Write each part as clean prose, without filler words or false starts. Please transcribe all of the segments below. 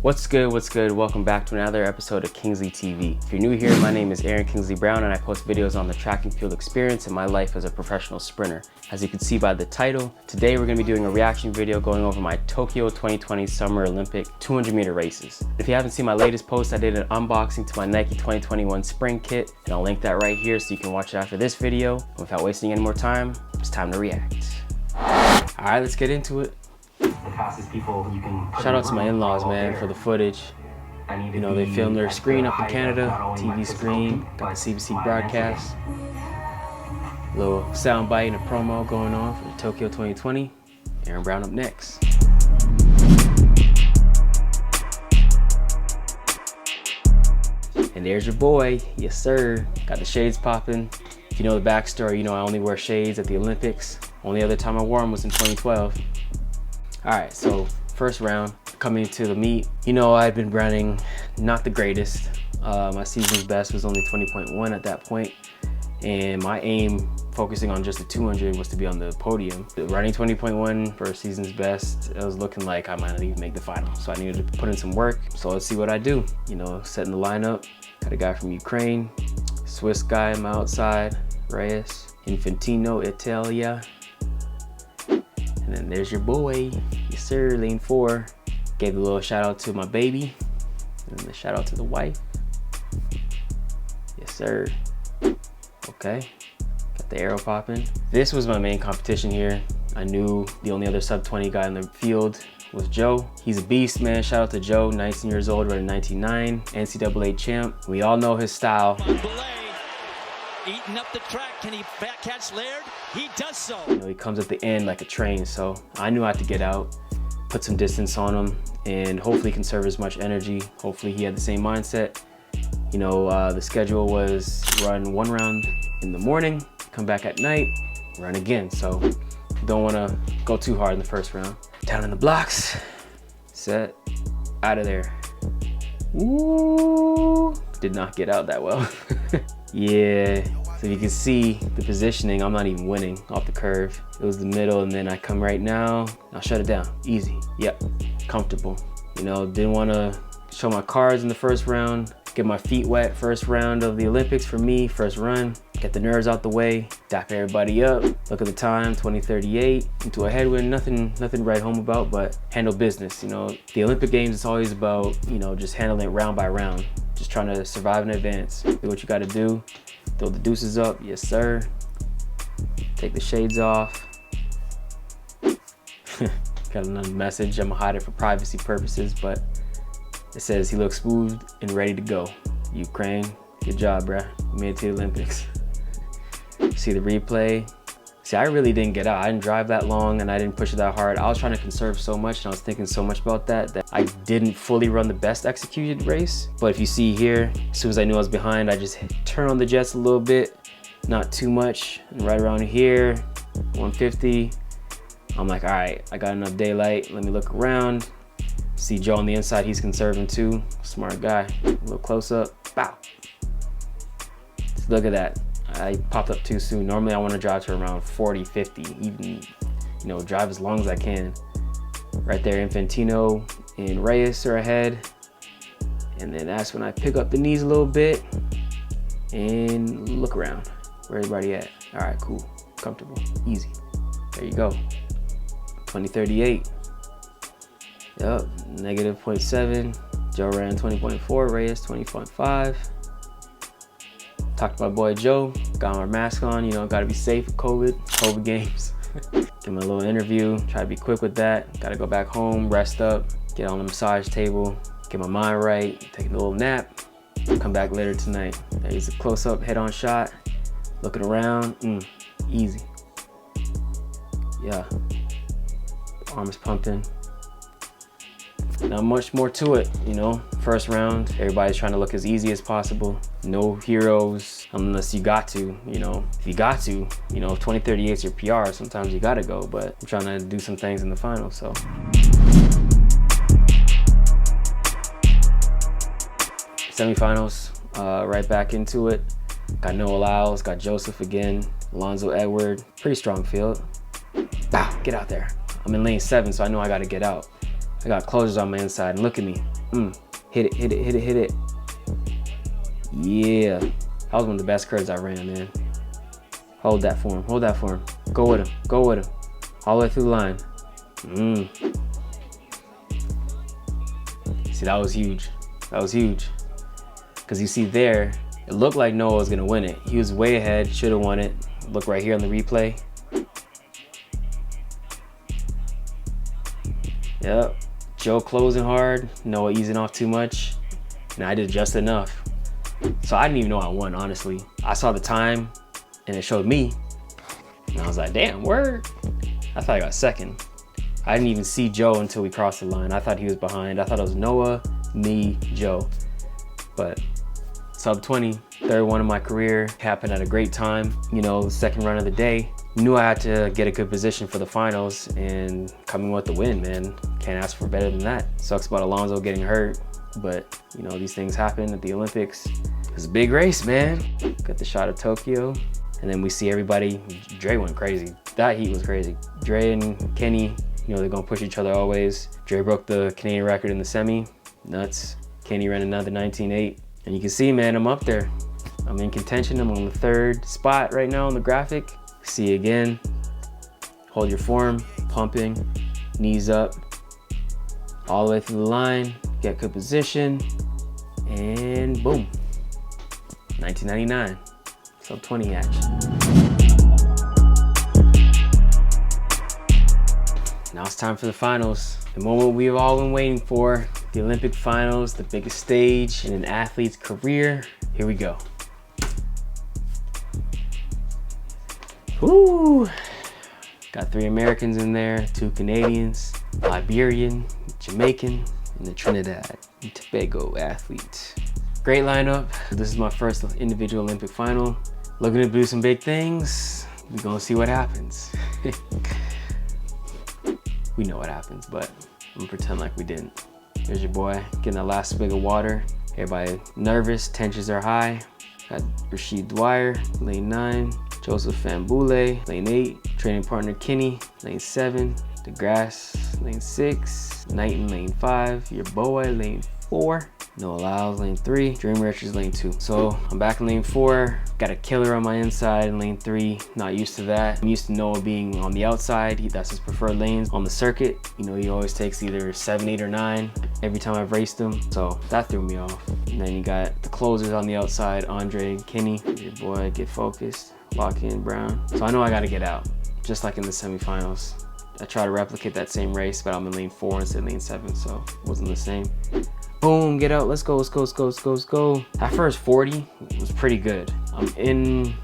What's good? Welcome back to another episode of Kingsley TV. If you're new here, my name is Aaron Kingsley Brown and I post videos on the track and field experience and my life as a professional sprinter. As you can see by the title, today we're going to be doing a reaction video going over my Tokyo 2020 Summer Olympic 200-meter races. If you haven't seen my latest post, I did an unboxing to my Nike 2021 Spring Kit, and I'll link that right here so you can watch it after this video. Without wasting any more time, it's time to react. Alright, let's get into it. Shout out to my in-laws, man, for the footage. You know, they filmed their screen up in Canada, TV screen, got the CBC broadcast. Little sound bite and a promo going on for the Tokyo 2020. Aaron Brown up next. And there's your boy, yes sir. Got the shades popping. If you know the backstory, you know I only wear shades at the Olympics. Only other time I wore them was in 2012. All right, so first round, coming to the meet. You know, I'd been running not the greatest. My season's best was only 20.1 at that point. And my aim, focusing on just the 200, was to be on the podium. Running 20.1 for season's best, it was looking like I might not even make the final. So I needed to put in some work. So let's see what I do. You know, setting the lineup. Got a guy from Ukraine, Swiss guy on my outside, Reyes, Infantino, Italia. And then there's your boy, yes sir, lane 4. Gave a little shout out to my baby, and then the shout out to the wife. Yes sir. Okay, got the arrow popping. This was my main competition here. I knew the only other sub 20 guy in the field was Joe. He's a beast, man. Shout out to Joe, 19 years old, running 19.9, NCAA champ. We all know his style. Eating up the track, can he catch Laird? He does so. You know, he comes at the end like a train, so I knew I had to get out, put some distance on him, and hopefully conserve as much energy. Hopefully he had the same mindset. You know, the schedule was run one round in the morning, come back at night, run again. So don't want to go too hard in the first round. Down in the blocks, set, out of there. Ooh, did not get out that well. Yeah, so you can see the positioning, I'm not even winning off the curve. It was the middle, and then I come right now, I'll shut it down, easy, yep, comfortable. You know, didn't want to show my cards in the first round, get my feet wet first round of the Olympics for me, first run, get the nerves out the way, dap everybody up, look at the time, 20:38, into a headwind, nothing to write home about, but handle business. You know, the Olympic Games, it's always about, you know, just handling it round by round. Just trying to survive in advance. Do what you gotta do. Throw the deuces up, yes sir. Take the shades off. Got another message, I'm gonna hide it for privacy purposes, but it says he looks smooth and ready to go. Ukraine, good job, bruh. You made it to the Olympics. See the replay. See, I really didn't get out. I didn't drive that long and I didn't push it that hard. I was trying to conserve so much and I was thinking so much about that I didn't fully run the best executed race. But if you see here, as soon as I knew I was behind, I just turned on the jets a little bit, not too much. And right around here, 150, I'm like, all right, I got enough daylight. Let me look around. See Joe on the inside, he's conserving too. Smart guy. A little close up, bow. Look at that. I popped up too soon. Normally I want to drive to around 40, 50, even, you know, drive as long as I can. Right there, Infantino and Reyes are ahead. And then that's when I pick up the knees a little bit and look around. Where everybody at? All right, cool, comfortable, easy. There you go, 20:38. Yep, negative 0.7. Joe ran 20.4, Reyes 20.5. Talked to my boy Joe, got my mask on, you know, gotta be safe with COVID games. Give him a little interview, try to be quick with that. Gotta go back home, rest up, get on the massage table, get my mind right, take a little nap, come back later tonight. There's a close-up head-on shot, looking around, easy. Yeah, arm is pumping. Not much more to it, you know. First round, everybody's trying to look as easy as possible. No heroes unless you got to, you know. If you got to, you know, if 20:38 is your PR, sometimes you gotta go, but I'm trying to do some things in the final, so. Semifinals, right back into it. Got Noah Lyles, got Joseph again, Alonzo Edward, pretty strong field. Bow, get out there. I'm in lane 7, so I know I gotta get out. I got closers on my inside, and look at me. Hit it, hit it, hit it, hit it. Yeah. That was one of the best curves I ran, man. Hold that for him, hold that for him. Go with him, go with him. All the way through the line. See, that was huge. That was huge. Because you see there, it looked like Noah was gonna win it. He was way ahead, should have won it. Look right here on the replay. Yep, Joe closing hard, Noah easing off too much, and I did just enough. So I didn't even know I won, honestly. I saw the time, and it showed me, and I was like, damn, word. I thought I got second. I didn't even see Joe until we crossed the line. I thought he was behind. I thought it was Noah, me, Joe. But sub 20, third one of my career, happened at a great time. You know, second run of the day. Knew I had to get a good position for the finals, and coming with the win, man. Can't ask for better than that. Sucks about Alonso getting hurt, but you know, these things happen at the Olympics. It's a big race, man. Got the shot of Tokyo, and then we see everybody. Dre went crazy. That heat was crazy. Dre and Kenny, you know, they're gonna push each other always. Dre broke the Canadian record in the semi. Nuts. Kenny ran another 19.8. And you can see, man, I'm up there. I'm in contention. I'm on the third spot right now on the graphic. See again. Hold your form, pumping, knees up, all the way through the line, get good position, and boom. 1999, sub 20 action. Now it's time for the finals. The moment we've all been waiting for, the Olympic finals, the biggest stage in an athlete's career. Here we go. Woo! Got 3 Americans in there, 2 Canadians, Liberian, Jamaican, and the Trinidad and Tobago athlete. Great lineup. This is my first individual Olympic final. Looking to do some big things. We're gonna see what happens. We know what happens, but I'm gonna pretend like we didn't. Here's your boy, getting that last swig of water. Everybody nervous, tensions are high. Got Rashid Dwyer, lane 9. Joseph Fambule, lane 8. Training partner Kenny, lane 7. DeGrasse, lane 6. Knighton, lane 5. Your boy, lane 4. Noah Lyles, lane 3. Dream Richards, lane 2. So I'm back in lane 4. Got a killer on my inside in lane 3. Not used to that. I'm used to Noah being on the outside. That's his preferred lanes on the circuit. You know, he always takes either 7, 8, or 9 every time I've raced him. So that threw me off. And then you got the closers on the outside, Andre and Kenny. Your boy, get focused. Lock in Brown. So I know I gotta get out, just like in the semifinals. I try to replicate that same race, but I'm in lane 4 instead of lane 7, so it wasn't the same. Boom, get out, let's go, let's go, let's go, let's go, let's go. That first 40 was pretty good. I'm in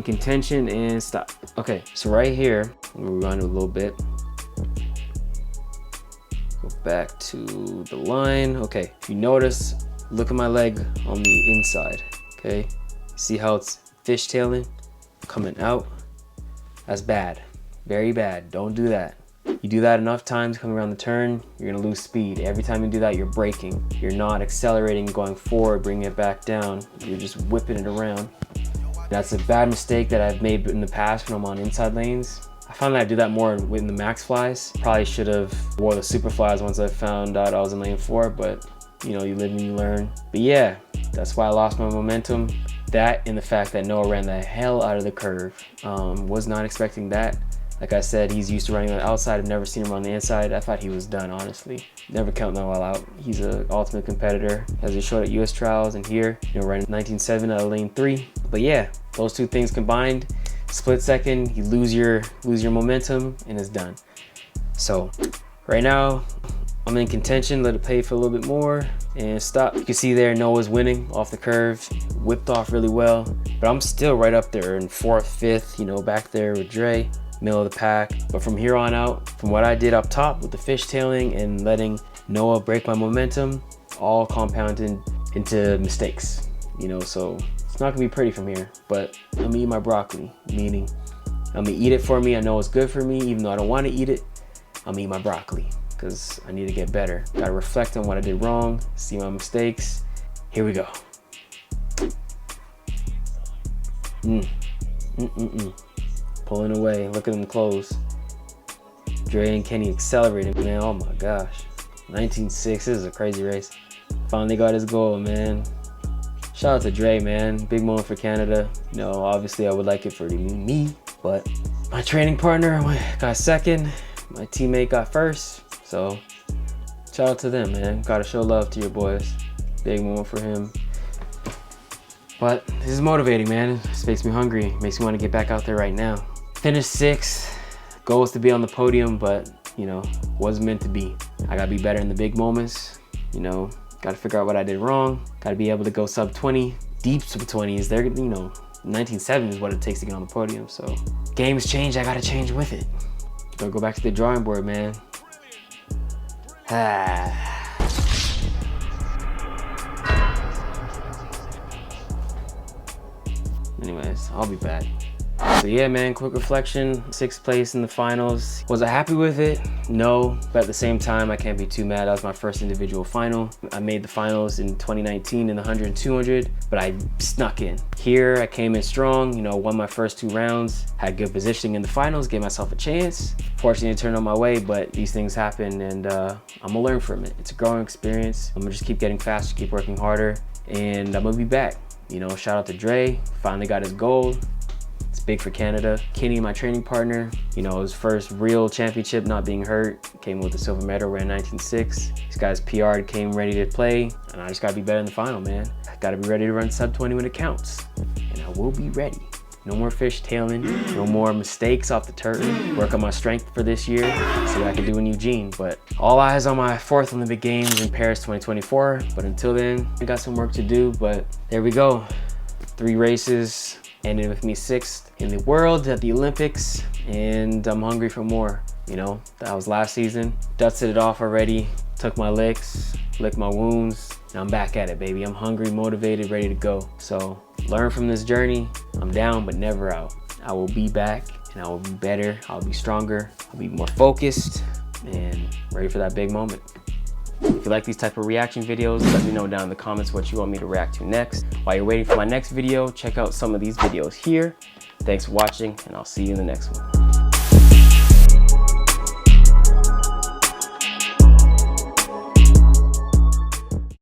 contention and stop. Okay, so right here, I'm gonna run a little bit. Go back to the line. Okay, if you notice, look at my leg on the inside, okay? See how it's fishtailing, coming out? That's bad, very bad. Don't do that. You do that enough times coming around the turn, you're gonna lose speed. Every time you do that, you're braking. You're not accelerating, going forward, bringing it back down. You're just whipping it around. That's a bad mistake that I've made in the past when I'm on inside lanes. I found that I do that more in the max flies. Probably should have wore the super flies once I found out I was in lane 4, but you know, you live and you learn. But yeah, that's why I lost my momentum. That and the fact that Noah ran the hell out of the curve. Was not expecting that. Like I said, he's used to running on the outside. I've never seen him on the inside. I thought he was done, honestly. Never count Noah out. He's an ultimate competitor, as he showed at US Trials and here, you know, running 19.7 out of lane 3. But yeah, those two things combined, split second, you lose your momentum and it's done. So right now, I'm in contention, let it pay for a little bit more and stop. You can see there Noah's winning off the curve, whipped off really well, but I'm still right up there in 4th, 5th, you know, back there with Dre, middle of the pack. But from here on out, from what I did up top with the fishtailing and letting Noah break my momentum, all compounded into mistakes, you know, so it's not gonna be pretty from here, but I'm gonna eat my broccoli, meaning I'm gonna eat it for me. I know it's good for me, even though I don't wanna eat it, I'm gonna eat my broccoli. Because I need to get better. Gotta reflect on what I did wrong, see my mistakes. Here we go. Pulling away, look at them close. Dre and Kenny accelerating, man, oh my gosh. 19.6, this is a crazy race. Finally got his goal, man. Shout out to Dre, man. Big moment for Canada. You know, obviously I would like it for me, but my training partner got second. My teammate got first. So shout out to them, man. Gotta show love to your boys. Big moment for him. But this is motivating, man. This makes me hungry. Makes me want to get back out there right now. Finished 6th. Goal was to be on the podium, but you know, wasn't meant to be. I gotta be better in the big moments. You know, gotta figure out what I did wrong. Gotta be able to go sub 20, deep sub 20s. There, you know, 19.7 is what it takes to get on the podium. So games change, I gotta change with it. Gotta go back to the drawing board, man. Anyways, I'll be back. So yeah, man, quick reflection, 6th place in the finals. Was I happy with it? No, but at the same time, I can't be too mad. That was my first individual final. I made the finals in 2019 in the 100 and 200, but I snuck in. Here, I came in strong, you know, won my first 2 rounds, had good positioning in the finals, gave myself a chance. Fortunately, it turned on my way, but these things happen, and I'm gonna learn from it. It's a growing experience. I'm gonna just keep getting faster, keep working harder, and I'm gonna be back. You know, shout out to Dre, finally got his gold. It's big for Canada. Kenny, my training partner, you know, his first real championship, not being hurt, came with the silver medal, ran 19.6. These guys PR'd, came ready to play, and I just gotta be better in the final, man. I gotta be ready to run sub 20 when it counts, and I will be ready. No more fishtailing, no more mistakes off the turf. Work on my strength for this year, see what I can do in Eugene. But all eyes on my 4th Olympic Games in Paris 2024. But until then, I got some work to do, but there we go. 3 races, ended with me 6th in the world at the Olympics, and I'm hungry for more. You know, that was last season. Dusted it off already, took my licks, licked my wounds, and I'm back at it, baby. I'm hungry, motivated, ready to go. So learn from this journey. I'm down, but never out. I will be back, and I will be better. I'll be stronger. I'll be more focused and ready for that big moment. If you like these type of reaction videos, let me know down in the comments what you want me to react to next. While you're waiting for my next video, check out some of these videos here. Thanks for watching, and I'll see you in the next one.